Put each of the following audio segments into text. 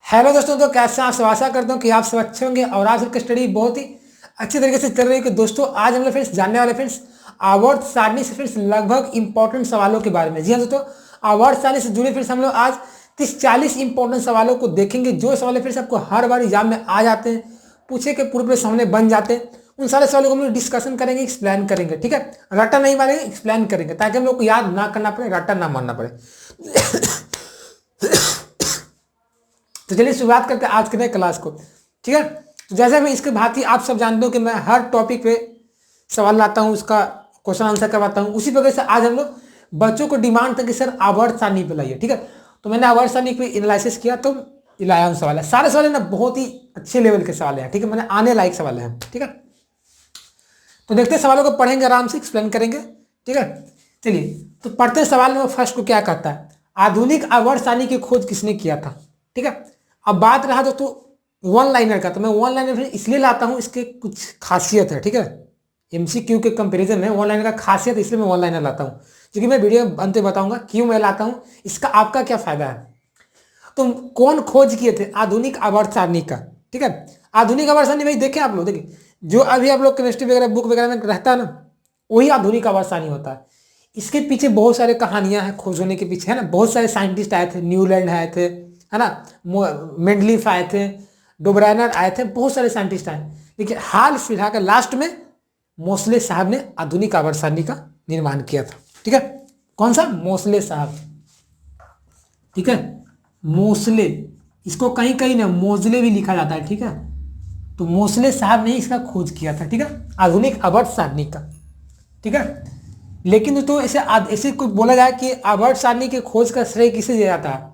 Hello दोस्तों, तो कैसे आप सब? आशा करता हूँ कि आप सब अच्छे होंगे और आज आपकी स्टडी बहुत ही अच्छे तरीके से चल रही है। कि दोस्तों आज हम लोग फ्रेंड्स जानने वाले फ्रेंड्स आवर्त सारणी से फ्रेंड्स लगभग इंपॉर्टेंट सवालों के बारे में। जी हाँ दोस्तों, आवर्त सारणी से जुड़े फ्रेंड्स हम लोग आज 30-40 इंपॉर्टेंट सवालों को देखेंगे, जो सवाल फ्रेंड्स आपको हर बार एग्जाम में आ जाते हैं, पूछे के पूरे सामने बन जाते हैं। उन सारे सवालों को हम लोग डिस्कशन करेंगे, एक्सप्लेन करेंगे। ठीक है, रट्टा नहीं मारेंगे, एक्सप्लेन करेंगे ताकि हम लोग को याद ना करना पड़े, रट्टा ना मारना पड़े। तो चलिए शुरुआत करते हैं आज के नए क्लास को। ठीक है, तो जैसे मैं इसके भांति आप सब जानते हो कि मैं हर टॉपिक पे सवाल लाता हूँ, उसका क्वेश्चन आंसर करवाता हूँ। उसी प्रकार से आज हम लोग बच्चों को डिमांड था कि सर आवर्त सारणी पे लाइए। ठीक है, तो मैंने आवर्त सारणी पे एनालिसिस किया तो लाया हूँ सवाल है। सारे सवाल है ना बहुत ही अच्छे लेवल के सवाल हैं। ठीक है, मैंने आने लायक सवाल है। ठीक है, तो देखते हैं सवालों को, पढ़ेंगे आराम से, एक्सप्लेन करेंगे। ठीक है, चलिए तो पढ़ते सवाल में फर्स्ट को क्या कहता है, आधुनिक आवर्त सारणी की खोज किसने किया था। ठीक है, अब बात रहा दोस्तों वन लाइनर का, तो मैं वन लाइनर इसलिए लाता हूं, इसके कुछ खासियत है। ठीक है, एमसीक्यू के कंपैरिजन में वन लाइनर का खासियत, इसलिए मैं वन लाइनर लाता हूं, क्योंकि मैं वीडियो अंत में बताऊंगा क्यों मैं लाता हूं, इसका आपका क्या फायदा है। तो कौन खोज किए थे आधुनिक आवर्त सारणी का। ठीक है, आधुनिक आवर्त सारणी भाई देखें आप लोग, देखिए जो अभी आप लोग केमिस्ट्री वगैरह बुक वगैरह में रहता है ना, वही आधुनिक आवर्त सारणी होता है। इसके पीछे बहुत सारे कहानियां हैं, खोज होने के पीछे, है ना। बहुत सारे साइंटिस्ट आए थे, न्यूलैंड आए थे, है ना, मेंडलीफ आए थे, डोब्राइनर आए थे, बहुत सारे साइंटिस्ट आए। देखिए हाल फिलहाल के लास्ट में मोसले साहब ने आधुनिक आवर्त सारणी का निर्माण किया था। ठीक है, कौन सा? मोसले साहब। ठीक है, मोसले, इसको कहीं कहीं ना मोजले भी लिखा जाता है। ठीक है, तो मोसले साहब ने इसका खोज किया था। ठीक है, आधुनिक आवर्त सारणी का। ठीक है, लेकिन तो ऐसे ऐसे कोई बोला जाए कि आवर्त सारणी की खोज का श्रेय किसे दिया जाता है,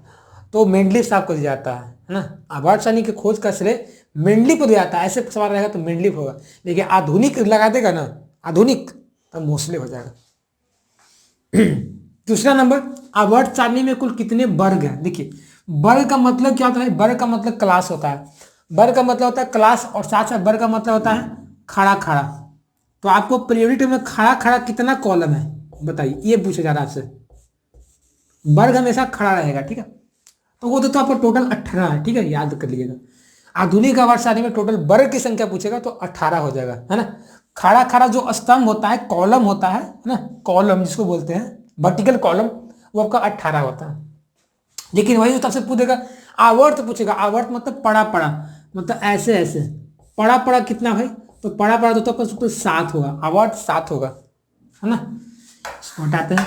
तो मेंडलीफ साहब को दिया जाता है ना। आवर्त सारणी की खोज का श्रेय मेंडलीफ को दिया जाता है। ऐसे सवाल रहेगा तो मेंडलीफ होगा, लेकिन आधुनिक लगा देगा ना, आधुनिक, तो मोसले हो जाएगा। दूसरा नंबर, आवर्त सारणी में कुल कितने वर्ग हैं। देखिए वर्ग का मतलब क्या होता है? वर्ग का मतलब क्लास होता है। वर्ग का मतलब होता है क्लास, और साथ साथ वर्ग का मतलब होता है खड़ा खड़ा। तो आपको पीरियोडिक में खड़ा खड़ा कितना कॉलम है बताइए, ये पूछा जा रहा है आपसे। वर्ग हमेशा खड़ा रहेगा। ठीक है, तो वो तो आपको टोटल 18 है। ठीक है, याद कर लीजिएगा। आधुनिक आवर्त सारणी में टोटल वर्ग की संख्या पूछेगा तो 18 हो जाएगा, है ना। खड़ा खड़ा जो स्तंभ होता है, कॉलम होता है ना, कॉलम जिसको बोलते हैं वर्टिकल कॉलम, वो आपका 18 होता है। लेकिन वही सबसे पूछेगा आवर्त, पूछेगा आवर्त मतलब पड़ा पड़ा, मतलब ऐसे ऐसे पड़ा पड़ा कितना भाई, तो पड़ा पड़ा तो आपका 7 होगा, आवर्त 7 होगा, है ना। इसको हटाते हैं।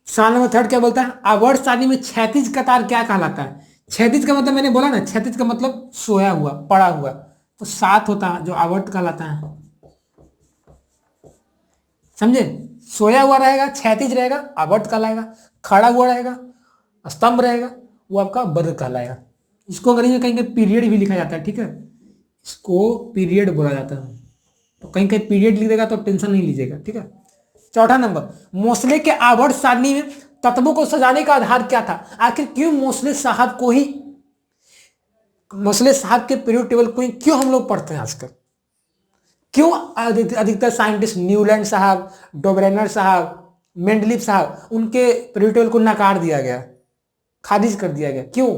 सवाल नंबर थर्ड क्या बोलता है, आवर्त सारणी में क्षैतिज कतार क्या कहलाता है। क्षैतिज का मतलब मैंने बोला ना, क्षैतिज का मतलब सोया हुआ, पड़ा हुआ, तो 7 होता है जो आवर्त कहलाता है। समझे, सोया हुआ रहेगा, क्षैतिज रहेगा, आवर्त कहलाएगा। खड़ा हुआ रहेगा, स्तंभ रहेगा, वो आपका वर्ग कहलाएगा। इसको अंग्रेजी में कहीं पीरियड भी लिखा जाता है। ठीक है, इसको पीरियड बोला जाता है। तो कहीं कहीं पीरियड लिख देगा तो टेंशन नहीं लीजिएगा। ठीक है, चौथा नंबर, मोसले के आवर्त सारणी में तत्वों को सजाने का आधार क्या था। आखिर क्यों मोसले साहब को ही, मोसले साहब के पीरियड टेबल को ही क्यों हम लोग पढ़ते हैं आजकल? क्यों अधिकतर साइंटिस्ट, न्यूलैंड साहब, डोब्रेनर साहब, मेंडलीफ साहब, उनके पीरियड टेबल को नकार दिया गया, खारिज कर दिया गया? क्यों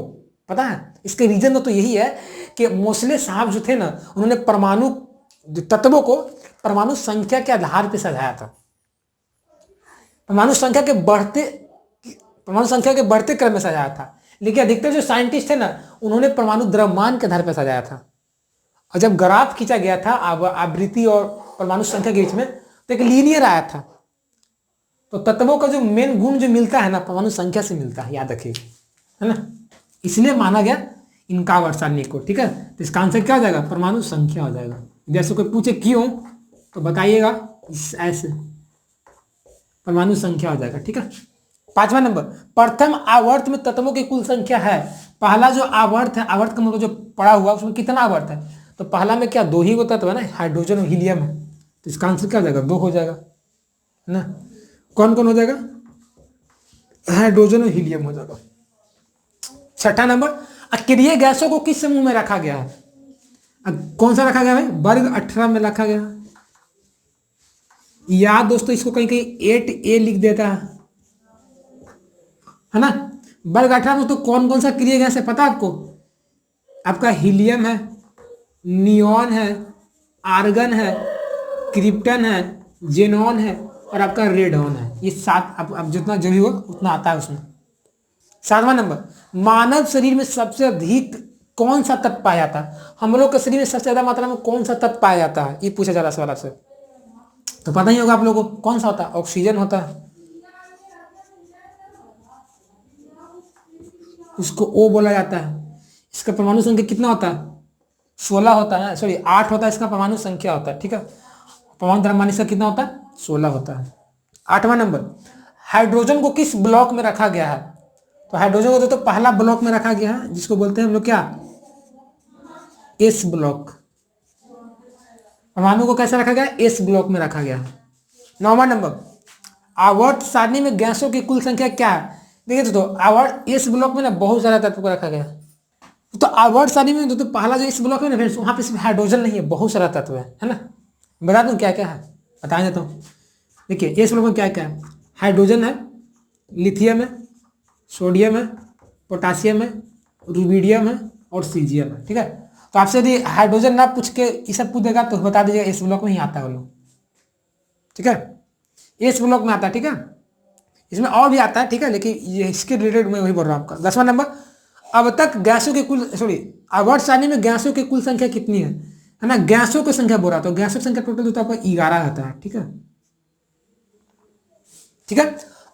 पता है? इसके रीजन तो यही है कि मोसले साहब जो थे ना, उन्होंने परमाणु तत्वों को परमाणु संख्या के आधार पर सजाया था। परमाणु संख्या के बढ़ते क्रम में सजाया था। लेकिन अधिकतर जो साइंटिस्ट थे ना, उन्होंने परमाणु द्रव्यमान के आधार पर सजाया था। और जब ग्राफ खींचा गया था आवृत्ति और परमाणु संख्या के बीच में, तो एक लीनियर आया था। तो तत्वों का जो मेन गुण जो मिलता है ना, परमाणु संख्या से मिलता है, याद रखिए, है ना। इसलिए माना गया इनका आवर्त सारणी को। ठीक है, तो इसका आंसर क्या हो जाएगा? परमाणु संख्या हो जाएगा। जैसे कोई पूछे क्यों, तो बताइएगा ऐसे, परमाणु संख्या हो जाएगा। ठीक है, पांचवा नंबर, प्रथम आवर्त में तत्वों की कुल संख्या है। पहला जो आवर्त है, आवर्त का मतलब जो पड़ा हुआ, उसमें कितना आवर्त है, तो पहला में क्या 2 ही तत्व है ना, हाइड्रोजन और हीलियम है। तो इसका आंसर क्या हो जाएगा? 2 हो जाएगा, है ना। कौन कौन हो जाएगा? हाइड्रोजन और हीलियम हो जाएगा। छठा नंबर, अक्रिय गैसों को किस समूह में रखा गया है? कौन सा रखा गया है? वर्ग 18 में रखा गया। या दोस्तों इसको कहीं कहीं 8A लिख देता है ना। बल्क 18 में तो कौन कौन सा क्रिया गैस है पता है आपको? आपका हीलियम है, नियॉन है, आर्गन है, क्रिप्टन है, जेनॉन है और आपका रेडॉन है। ये 7 अब जितना जो भी हो उतना आता है उसमें। 7वां नंबर, मानव शरीर में सबसे अधिक कौन सा तत्व पाया जाता है? हम लोग के शरीर में सबसे ज्यादा मात्रा में कौन सा तत्व पाया जाता है? ये पूछा जा रहा है सवाल आपसे, तो पता ही होगा आप लोगों को कौन सा होता है। ऑक्सीजन होता है, उसको O बोला जाता है। इसका परमाणु संख्या कितना होता है? 16 होता है, सॉरी 8 होता है इसका परमाणु संख्या होता है, ठीक है। परमाणु द्रव्यमान इसका कितना होता है? 16 होता है। 8वां नंबर, हाइड्रोजन को किस ब्लॉक में रखा गया है? तो हाइड्रोजन को तो पहला ब्लॉक में रखा गया है जिसको बोलते हैं हम लोग क्या? S block. परमाणु को कैसे रखा गया? एस ब्लॉक में रखा गया है। 9वां नंबर, आवर्त सारणी में गैसों की कुल संख्या क्या है? देखिए तो आवर्त एस ब्लॉक में ना बहुत सारा तत्व को रखा गया है। तो आवर्त सारणी में तो पहला जो इस ब्लॉक है ना फ्रेंड्स, वहां पे सिर्फ हाइड्रोजन नहीं है, बहुत सारा तत्व है ना। बता दूं क्या क्या है, बता देता हूँ। देखिए इस ब्लॉक में क्या क्या है? हाइड्रोजन है, लिथियम है, सोडियम है, पोटासियम है, रुबिडियम है और सीजियम है, ठीक है। तो आपसे यदि हाइड्रोजन ना पूछ के ये सब पूछ देगा तो बता दीजिएगा इस ब्लॉक में ही आता है वो लोग, ठीक है। इस ब्लॉक में आता है, ठीक है। इसमें और भी आता है, ठीक है, लेकिन ये इसके रिलेटेड मैं वही बोल रहा हूँ आपका। 10वां नंबर, अब तक गैसों के कुल आवर्त सारणी में गैसों की कुल संख्या कितनी है ना। गैसों की संख्या बोल रहा तो गैसों की संख्या टोटल तो आपका 11 आता है, ठीक है। ठीक है,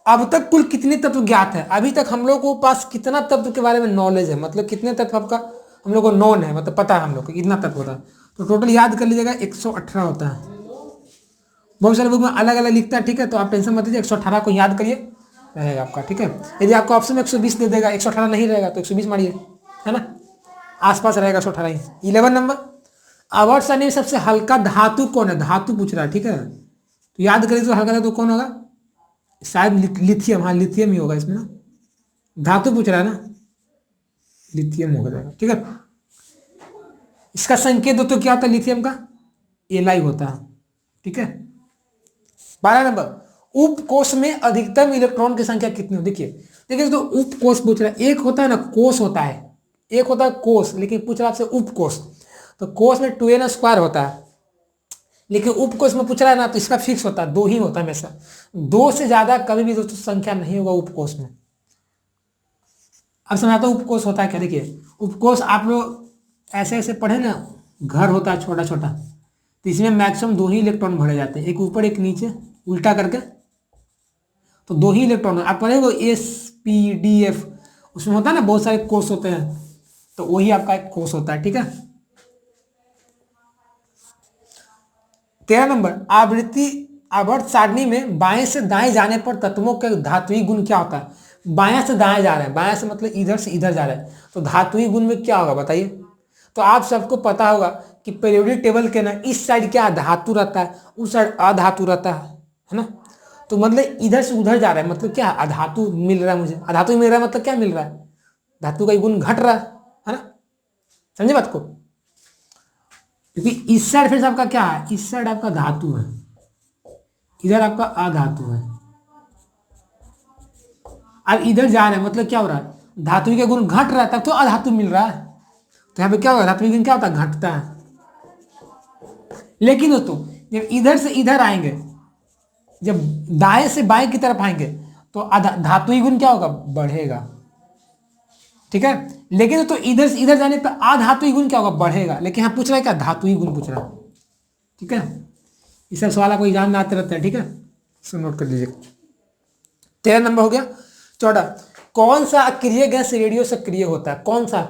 अब तक कुल कितने तत्व ज्ञात है? अभी तक हम लोग को पास कितना तत्व के बारे में नॉलेज है, मतलब कितने तत्व आपका हम लोग को नॉन है, मतलब पता है हम लोग को इतना तत्व होता है। तो टोटल याद कर लीजिएगा 118 होता है। बहुत सारे बुक में अलग अलग लिखता है, ठीक है, तो आप टेंशन मत लीजिए, 118 को याद करिए रहेगा आपका, ठीक है। यदि आपको ऑप्शन में 120 दे देगा, 118 नहीं रहेगा तो 120 मारिए, है ना, आसपास रहेगा 118 ही। 11 नंबर, आवर्त सारणी में सबसे हल्का धातु कौन है? धातु पूछ रहा है, ठीक है, तो याद करिए तो हल्का धातु कौन होगा? शायद लिथियम, हाँ लिथियम ही होगा इसमें ना, धातु पूछ रहा है ना, लिथियम हो जाएगा, ठीक है। इसका संकेत दो तो क्या होता है लिथियम का? Li होता है, ठीक है। 12 नंबर, उपकोष में अधिकतम इलेक्ट्रॉन की संख्या कितनी हो? देखिए देखिए तो उपकोष पूछ रहा है, एक होता है ना कोष होता है, एक होता है कोष, लेकिन पूछ रहा है आपसे उपकोष। तो कोष में 2n² होता है, लेकिन उपकोष में पूछ रहा है ना तो इसका फिक्स होता है, 2 ही होता है हमेशा, 2 से ज्यादा कभी भी दोस्तों संख्या नहीं होगा उपकोष में। अब समझाता हूँ उपकोष होता है क्या। देखिए उपकोष आप लोग ऐसे ऐसे पढ़े ना, घर होता है छोटा छोटा, तो इसमें मैक्सिमम 2 ही इलेक्ट्रॉन भरे जाते हैं, एक ऊपर एक नीचे उल्टा करके, तो 2 ही इलेक्ट्रॉन आप पढ़े वो SPDF, उसमें होता है ना बहुत सारे कोष होते हैं, तो वही आपका एक कोष होता है, ठीक है। 13 नंबर, आवर्त सारणी में बाएं से दाएं जाने पर तत्वों के धात्विक गुण क्या होता है? बाएं से दाएं जा रहे हैं, बाएं से मतलब इधर से इधर जा रहे हैं, तो धात्विक गुण में क्या होगा बताइए। तो आप सबको पता होगा कि पीरियोडिक टेबल के ना इस साइड क्या धातु रहता है, उस साइड अधातु रहता है ना। तो मतलब इधर से उधर जा रहा है मतलब क्या, अधातु मिल रहा है मुझे, अधातु मिल रहा है मतलब क्या मिल रहा है, धातु का गुण घट रहा है ना। समझे बात को, क्योंकि इस साइड फिर आपका क्या है, इस साइड आपका धातु है, इधर आपका अधातु है। अब इधर जा रहे हैं मतलब क्या हो रहा है, धातु के गुण घट रहा है, तब तो अधातु मिल रहा है, तो यहाँ पे क्या होगा, धातु गुण क्या होता है, घटता है। लेकिन दोस्तों जब इधर से इधर आएंगे, जब दाएं से बाएं की तरफ आएंगे, तो धातु गुण क्या होगा, बढ़ेगा, ठीक है। लेकिन तो इधर से इधर जाने पर अधातु गुण क्या होगा, बढ़ेगा। लेकिन यहाँ पूछ रहा है क्या, धातु गुण पूछ रहा है, ठीक है। इस सब सवाल आपको एग्जाम में आते रहते हैं, ठीक है, इसको नोट कर लीजिए। 13 नंबर हो गया। 14, कौन सा अक्रिय गैस रेडियो सक्रिय होता है? कौन सा?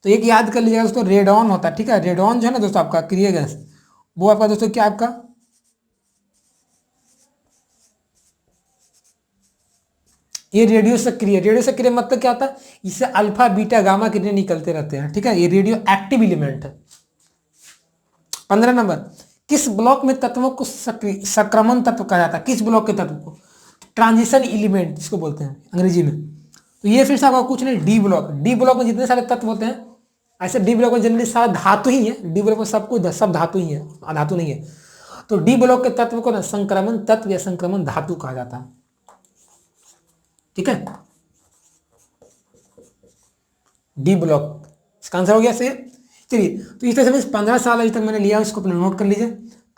तो एक याद कर लीजिएगा दोस्तों, रेडॉन होता है, ठीक है। रेडॉन जो है ना दोस्तों आपका अक्रिय गैस, वो आपका दोस्तों क्या आपका ये रेडियो सक्रिय मतलब क्या होता है, इससे अल्फा बीटा गामा किरणें निकलते रहते हैं, ठीक है, ये रेडियो एक्टिव एलिमेंट है। 15 नंबर, किस ब्लॉक में तत्वों को संक्रमण तत्व कहा जाता है? किस ब्लॉक के तत्व को? ट्रांजिशन एलिमेंट जिसको बोलते हैं अंग्रेजी में। तो ये फिर से आपका कुछ नहीं, डी ब्लॉक। डी ब्लॉक में जितने सारे तत्व होते हैं, ऐसे डी ब्लॉक में जनरली सारा धातु ही है, डी ब्लॉक में सब कुछ सब धातु ही है, धातु नहीं है। तो डी ब्लॉक के तत्व को ना संक्रमण तत्व या संक्रमण धातु कहा जाता है, ठीक है। डी ब्लॉक, इसका आंसर हो गया सही। चलिए, तो इस तरह से 15 साल अभी तक मैंने लिया, इसको अपने नोट कर लीजिए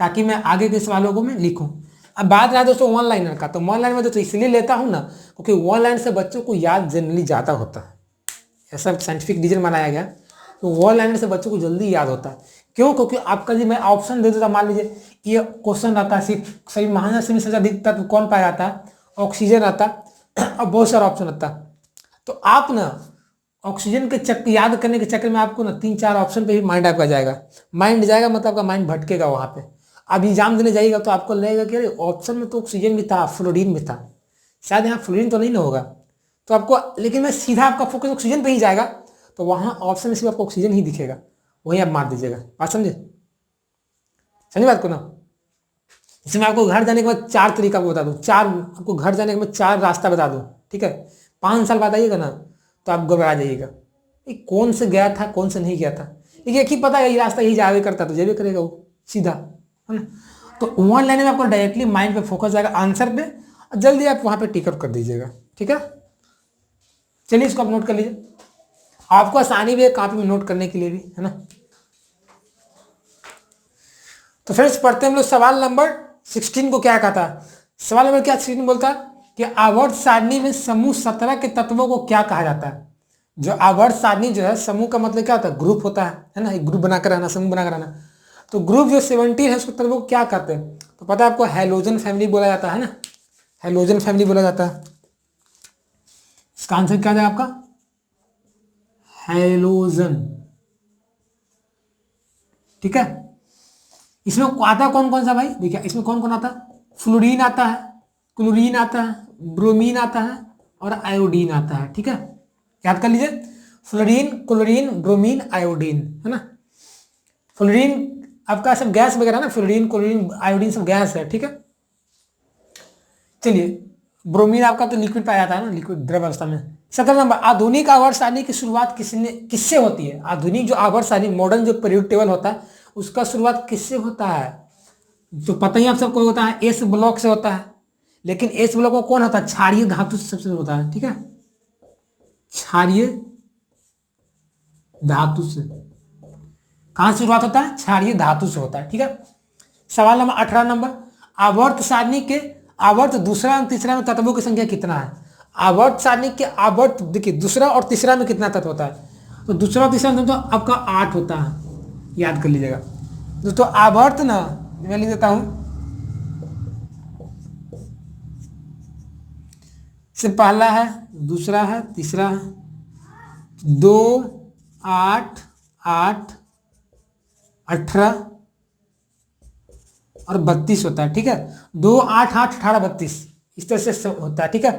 ताकि मैं आगे के सवालों को मैं लिखूं। अब बात रहा दोस्तों वन लाइनर का, तो वन लाइन में दोस्तों इसलिए लेता हूं ना क्योंकि वन लाइन से बच्चों को याद जनरली ज़्यादा होता है, ऐसा साइंटिफिक रीजन बनाया गया। तो वन लाइनर से बच्चों को जल्दी याद होता है। क्यों? क्योंकि आपका जी मैं ऑप्शन दे देता, मान लीजिए ये क्वेश्चन आता है, सिर्फ सही महानस में सबसे अधिक तत्व कौन पाया जाता है, ऑक्सीजन आता, और बहुत सारा ऑप्शन आता, तो आप ना ऑक्सीजन के चक्कर याद करने के चक्कर में आपको ना 3-4 ऑप्शन पे ही माइंड आपका जाएगा, माइंड जाएगा मतलब आपका माइंड भटकेगा वहाँ पे। अब एग्जाम देने जाइएगा तो आपको लगेगा कि अरे ऑप्शन में तो ऑक्सीजन भी था, फ्लोरीन भी था, शायद यहाँ फ्लोरीन तो नहीं ना होगा, तो आपको, लेकिन मैं सीधा आपका फोकस ऑक्सीजन पे ही जाएगा, तो वहाँ ऑप्शन में सिर्फ आपको ऑक्सीजन ही दिखेगा, वहीं आप मार दीजिएगा। बात समझे? समझे बात को ना? इसमें आपको घर जाने के बाद 4 तरीका बता दूँ, आपको घर जाने के बाद 4 रास्ता बता दूँ, ठीक है? 5 साल बाद आइएगा ना तो आप घबरा जाइएगा, कौन से गया था कौन से नहीं गया था, लेकिन एक ही पता है ये रास्ता यही जावे करता, तो जावे करेगा वो सीधा, है ना? तो वन लाइन में आपको डायरेक्टली माइंड पे फोकस जाएगा आंसर पे, और जल्दी आप वहाँ पे टिक आउट कर दीजिएगा, ठीक है? चलिए इसको आप नोट कर लीजिए, आपको आसानी भी है कॉपी में नोट करने के लिए भी, है ना? तो फ्रेंड्स पढ़ते हैं हम लोग सवाल नंबर 16 को क्या कहता है। सवाल नंबर क्या 16 बोलता है कि आवर्त सारणी में समूह 17 के तत्वों को क्या कहा जाता है। जो आवर्त सारणी जो है, समूह का मतलब क्या होता है, ग्रुप होता है ना, एक ग्रुप बनाकर रहना, समूह बनाकर रहना। तो ग्रुप जो 17 है उसको तत्वों को क्या कहते हैं, तो पता है आपको, हैलोजन फैमिली बोला जाता है ना, हैलोजन फैमिली बोला जाता है। इसका आंसर क्या है आपका, हैलोजन, ठीक है? इसमें आता कौन कौन सा भाई, देखिए इसमें कौन कौन आता है, फ्लोरीन आता है, क्लोरीन आता है, ब्रोमीन आता है, और आयोडीन आता है, ठीक है? याद कर लीजिए, फ्लोरीन, क्लोरीन, ब्रोमीन, आयोडीन, है ना? फ्लोरीन आपका सब गैस वगैरह ना, फ्लोरीन, क्लोरीन, आयोडीन सब गैस है, ठीक है? चलिए, ब्रोमीन आपका तो लिक्विड पाया जाता है ना, लिक्विड द्रव अवस्था में। 17 नंबर, आधुनिक आवर्त सारणी की शुरुआत किससे होती है। आधुनिक जो आवर्त सारणी, मॉडर्न जो पीरियड टेबल होता है, उसका शुरुआत किससे होता है, तो पता ही आप सबको होता है, एस ब्लॉक से होता है। लेकिन एस ब्लॉक में कौन होता है, क्षारीय धातु से सबसे होता है, ठीक है? क्षारीय धातु से कहां से शुरुआत होता है, क्षारीय धातु से होता है, ठीक है? सवाल नंबर 18 नंबर, आवर्त सारणी के आवर्त दूसरा और तीसरा में तत्वों की संख्या कितना है। आवर्त सारणी के आवर्त देखिए दूसरा और तीसरा में कितना तत्व होता है, तो दूसरा और तीसरा में तो आपका 8 होता है, याद कर लीजिएगा दोस्तों। आवर्त ना मैं लिख देता हूं, से पहला है, दूसरा है, तीसरा है, 2, 8, 8, 18 और 32 होता है, ठीक है? 2, 8, 8, 18, 32 इस तरह से होता है, ठीक है?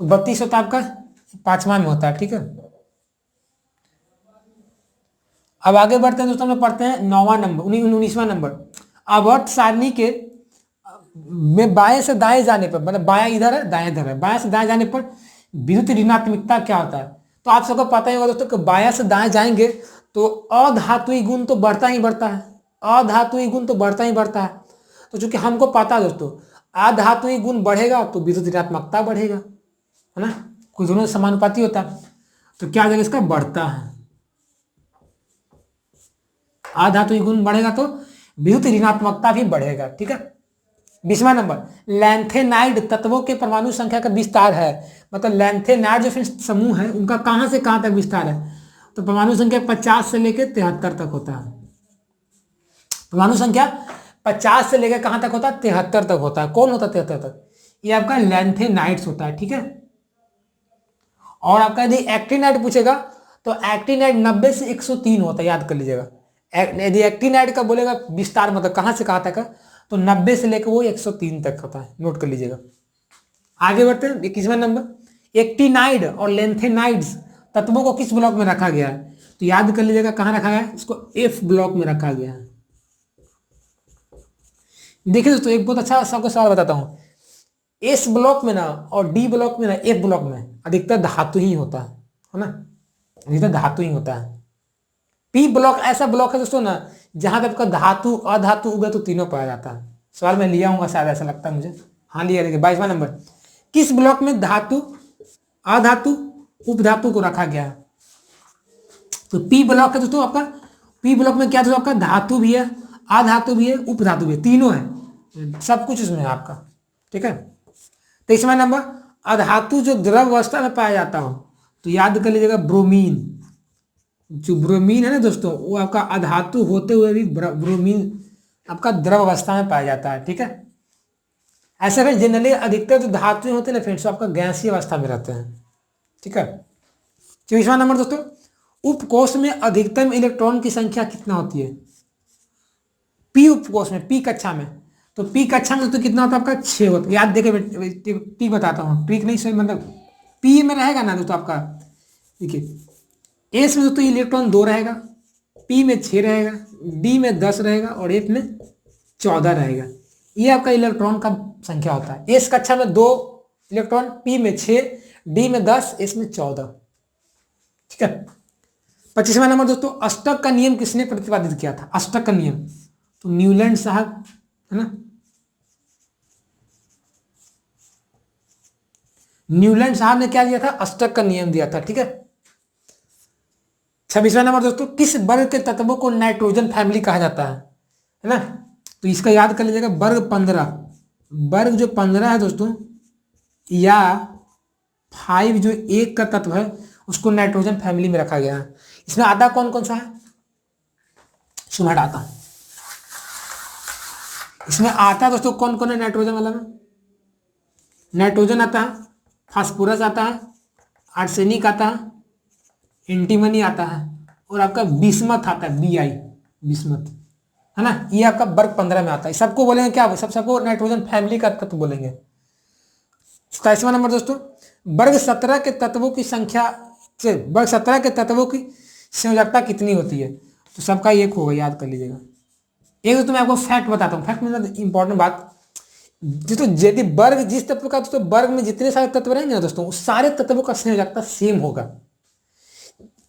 तो 32 होता है आपका 5वां में होता है, ठीक है? अब आगे बढ़ते हैं दोस्तों, हम पढ़ते हैं 9वां नंबर, 19वां नंबर, आवर्त सारणी के में बाएं से दाएं जाने पर, मतलब बायां इधर है दाएं इधर है, बाएं से दाएं जाने पर विद्युत ऋणात्मकता क्या होता है। तो आप सबको पता ही होगा दोस्तों कि बायां से दाएं जाएंगे तो अधातुई गुण तो बढ़ता ही बढ़ता है, अधातुई गुण तो बढ़ता ही बढ़ता है। तो चूंकि हमको पता है दोस्तों, अधातुई गुण बढ़ेगा तो विद्युत ऋणात्मकता बढ़ेगा, है ना, कुछ दोनों समानुपाती होता है। तो क्या जगह इसका बढ़ता है, अधातुई गुण बढ़ेगा तो विद्युत ऋणात्मकता भी बढ़ेगा, ठीक है? 20वां नंबर, लैंथेनाइड तत्वों के परमाणु संख्या का विस्तार है, मतलब लैंथेनाइड जो समूह है उनका कहां से कहां तक विस्तार है, तो परमाणु संख्या 50 से लेकर 73 तक होता है। परमाणु संख्या 50 से लेकर कहां तक होता है, 73 तक होता है। कौन होता है 73 तक, ये आपका लैंथेनाइड्स होता है, ठीक है? और आपका यदि एक्टिनाइड पूछेगा तो एक्टिनाइड 90 से 103 होता है, याद कर लीजिएगा। यदि एक्टिनाइड का बोलेगा विस्तार मतलब कहां से कहां तक है, तो 90 से लेकर वो 103 तक होता है, नोट कर लीजिएगा। आगे बढ़ते हैं 21वां नंबर, एक्टिनाइड और लेंथेनाइड्स तत्वों को किस ब्लॉक में रखा गया है, तो याद कर लीजिएगा कहां रखा गया है, इसको एफ ब्लॉक में रखा गया है। देखिए दोस्तों, एक बहुत अच्छा सबको सवाल बताता हूं, एस ब्लॉक में ना और डी ब्लॉक में ना, एफ ब्लॉक में अधिकतर धातु ही होता है ना, अधिकतर धातु ही होता है। पी ब्लॉक ऐसा ब्लॉक है दोस्तों ना जहां तक धातु अधातु उगे तो तीनों पाया जाता है। सवाल में लिया हूँ शायद, ऐसा लगता है मुझे, हाँ लिया। देखिए 22वां नंबर, किस ब्लॉक में धातु अधातु उपधातु को रखा गया है। तो पी ब्लॉक है दोस्तों आपका, पी ब्लॉक में क्या दोस्तों आपका धातु भी है, अधातु भी है, उपधातु भी है, तीनों है, सब कुछ इसमें है आपका। ठीक है, 23वां नंबर, अधातु जो द्रव अवस्था में पाया जाता हो तो याद कर लीजिएगा ब्रोमीन। जो ब्रोमीन है ना दोस्तों, वो आपका अधातु होते हुए भी ब्रोमीन आपका द्रव अवस्था में पाया जाता है। ठीक है, ऐसे में जनरली अधिकतर जो धातु होते हैं ना फ्रेंड्स, आपका गैसीय अवस्था में रहते हैं। ठीक है, 24वां नंबर दोस्तों, उपकोष में अधिकतम इलेक्ट्रॉन की संख्या कितना होती है? पी उपकोष में, पी कक्षा में, तो पी कक्षा में तो कितना होता है आपका 6 होता है। याद देखे ट्रिक बताता हूँ, ट्रिक नहीं सही, मतलब पी में रहेगा ना दोस्तों आपका, देखिए एस में दोस्तों इलेक्ट्रॉन 2 रहेगा, पी में 6 रहेगा, डी में 10 रहेगा और एफ में 14 रहेगा। ये आपका इलेक्ट्रॉन का संख्या होता है। एस कक्षा में 2 इलेक्ट्रॉन, पी में 6, डी में 10, एस में 14। ठीक है, 25वां नंबर दोस्तों, अष्टक का नियम किसने प्रतिपादित किया था? अष्टक का नियम तो न्यूलैंड साहब है ना, न्यूलैंड साहब ने क्या दिया था? अष्टक का नियम दिया था। ठीक है, 26वां नंबर दोस्तों, किस वर्ग के तत्वों को नाइट्रोजन फैमिली कहा जाता है ना? तो इसका याद कर लीजिएगा, वर्ग 15, वर्ग जो 15 है दोस्तों, या 5 जो 1 का तत्व है उसको नाइट्रोजन फैमिली में रखा गया है। इसमें आता कौन कौन सा है? सुना आता है, इसमें आता दोस्तों कौन कौन है नाइट्रोजन वाला में? नाइट्रोजन आता है, फास्फोरस आता है, आर्सेनिक आता है, एंटीमनी आता है और आपका बिस्मथ आता है, Bi बिस्मथ, है ना? ये आपका वर्ग 15 में आता है। सबको बोलेंगे क्या? सबको नाइट्रोजन फैमिली का तत्व बोलेंगे। 27वां नंबर दोस्तों, वर्ग 17 के तत्वों की संख्या से वर्ग 17 के तत्वों की संयोजकता कितनी होती है? तो सबका एक होगा, याद कर लीजिएगा। एक दोस्तों मैं आपको फैक्ट बताता हूँ, फैक्ट मतलब इंपॉर्टेंट बात। दोस्तों यदि वर्ग जिस तत्व का, दोस्तों वर्ग में जितने सारे तत्व रहेंगे ना दोस्तों, उस सारे तत्वों का संयोजकता सेम होगा।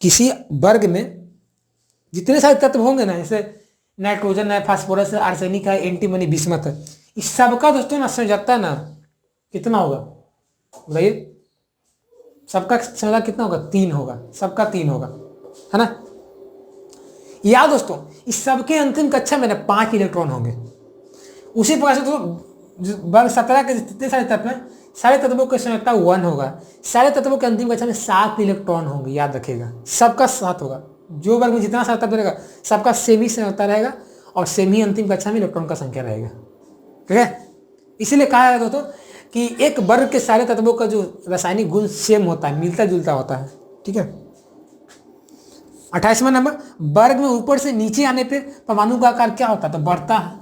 किसी वर्ग में जितने सारे तत्व होंगे ना, जैसे नाइट्रोजन है, फास्फोरस है, आर्सेनिक है, एंटीमनी, बिस्मथ है, इस सबका दोस्तों ना संयोजकता ना कितना होगा बताइए? सबका संयोजकता कितना होगा? 3 होगा, सबका 3 होगा, है ना? या दोस्तों इस सबके अंतिम कक्षा में ना 5 इलेक्ट्रॉन होंगे। उसी प्रकार से तो वर्ग 17 के जितने सारे तत्व हैं, सारे तत्वों की संयोजकता 1 होगा। सारे तत्वों के अंतिम कक्षा में 7 इलेक्ट्रॉन होंगे, याद रखिएगा, सबका 7 होगा। जो वर्ग में जितना सारा तत्व रहेगा सबका सेम ही संयोजकता रहेगा और सेम ही अंतिम कक्षा में इलेक्ट्रॉन का संख्या रहेगा। ठीक है, इसीलिए कहा है दोस्तों कि एक वर्ग के सारे तत्वों का जो रासायनिक गुण सेम होता है, मिलता जुलता होता है। ठीक है, 28वां नंबर, वर्ग में ऊपर से नीचे आने पे परमाणु का आकार क्या होता है? तो बढ़ता है।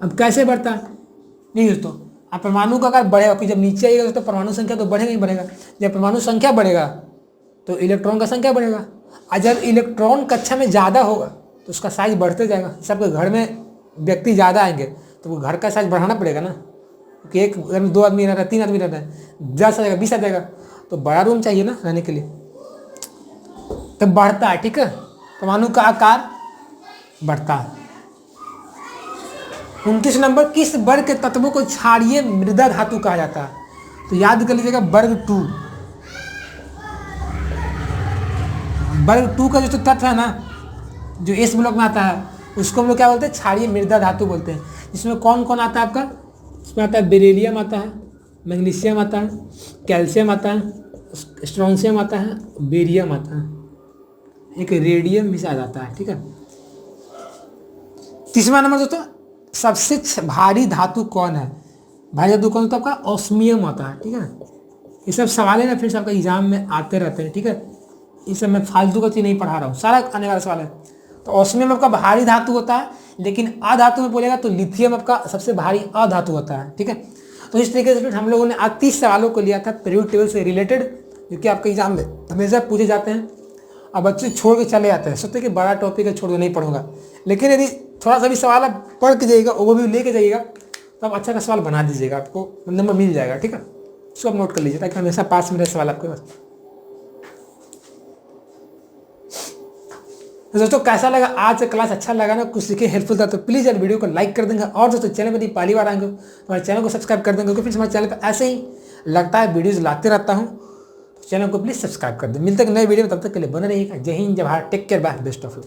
अब कैसे बढ़ता है? नहीं दोस्तों, अब परमाणु का आकार बढ़ेगा कि जब नीचे आएगा दोस्तों परमाणु संख्या तो बढ़ेगा ही बढ़ेगा। जब परमाणु संख्या बढ़ेगा तो इलेक्ट्रॉन का संख्या बढ़ेगा, और जब इलेक्ट्रॉन कक्षा में ज़्यादा होगा तो उसका साइज बढ़ते जाएगा। सबके घर में व्यक्ति ज़्यादा आएंगे तो वो घर का साइज बढ़ाना पड़ेगा ना, क्योंकि एक घर में 2 आदमी रह रहा है, 3 आदमी रहता है, 10 आ जाएगा, 20 आ जाएगा, तो बड़ा रूम चाहिए ना रहने के लिए, तो बढ़ता है। ठीक है, परमाणु का आकार बढ़ता है। 29 नंबर, किस वर्ग के तत्वों को क्षारीय मृदा धातु कहा जाता है? तो याद कर लीजिएगा, वर्ग 2। वर्ग 2 का जो तत्व है ना, जो एस ब्लॉक में आता है, उसको हम लोग क्या बोलते हैं? क्षारीय मृदा धातु बोलते हैं। जिसमें कौन कौन आता है आपका? इसमें आता है बेरिलियम आता है, मैग्नीशियम आता है, कैल्शियम आता है, स्ट्रोंशियम आता है, बेरियम आता है, एक रेडियम भी शायद आता है। ठीक है, 30वां नंबर दोस्तों, सबसे भारी धातु कौन है? भारी धातु कौन होता है आपका? ऑस्मियम आता है। ठीक है, ये सब सवाल है ना फिर आपका एग्जाम में आते रहते हैं। ठीक है, ये सब मैं फालतू का चीज़ नहीं पढ़ा रहा हूँ, सारा आने वाला सवाल है। तो ऑस्मियम आपका भारी धातु होता है, लेकिन अधातु में बोलेगा तो लिथियम आपका सबसे भारी अधातु होता है। ठीक है, तो इस तरीके से हम लोगों ने आज 30 सवालों को लिया था पीरियोडिक टेबल से रिलेटेड, जो कि आपके एग्जाम में हमेशा पूछे जाते हैं। अब बच्चे छोड़ के चले जाते हैं, सोचते हैं कि बड़ा टॉपिक है, छोड़ के नहीं पढ़ूंगा। लेकिन यदि थोड़ा सा भी सवाल आप पढ़ के जाइएगा, ओवरव्यू लेके जाइएगा, तो आप अच्छा का सवाल बना दीजिएगा, आपको नंबर मिल जाएगा। ठीक है, इसको आप नोट कर लीजिए ताकि हमेशा पास में रहे सवाल आपके पास। तो दोस्तों कैसा लगा आज का क्लास? अच्छा लगा ना, कुछ सीखे, हेल्पफुल था, तो प्लीज़ यार वीडियो को लाइक कर देंगे। और दोस्तों चैनल पर पहली बार आएंगे तो हमारे चैनल को सब्सक्राइब कर देंगे, क्योंकि फिर हमारे चैनल पर ऐसे ही लगता है वीडियोज़ लाते रहता हूँ। चैनल को प्लीज़ सब्सक्राइब कर दें। मिलते हैं नए वीडियो में, तब तक के लिए बने रहिएगा। जय हिंद, जय Bharat, take care, bye, best of you.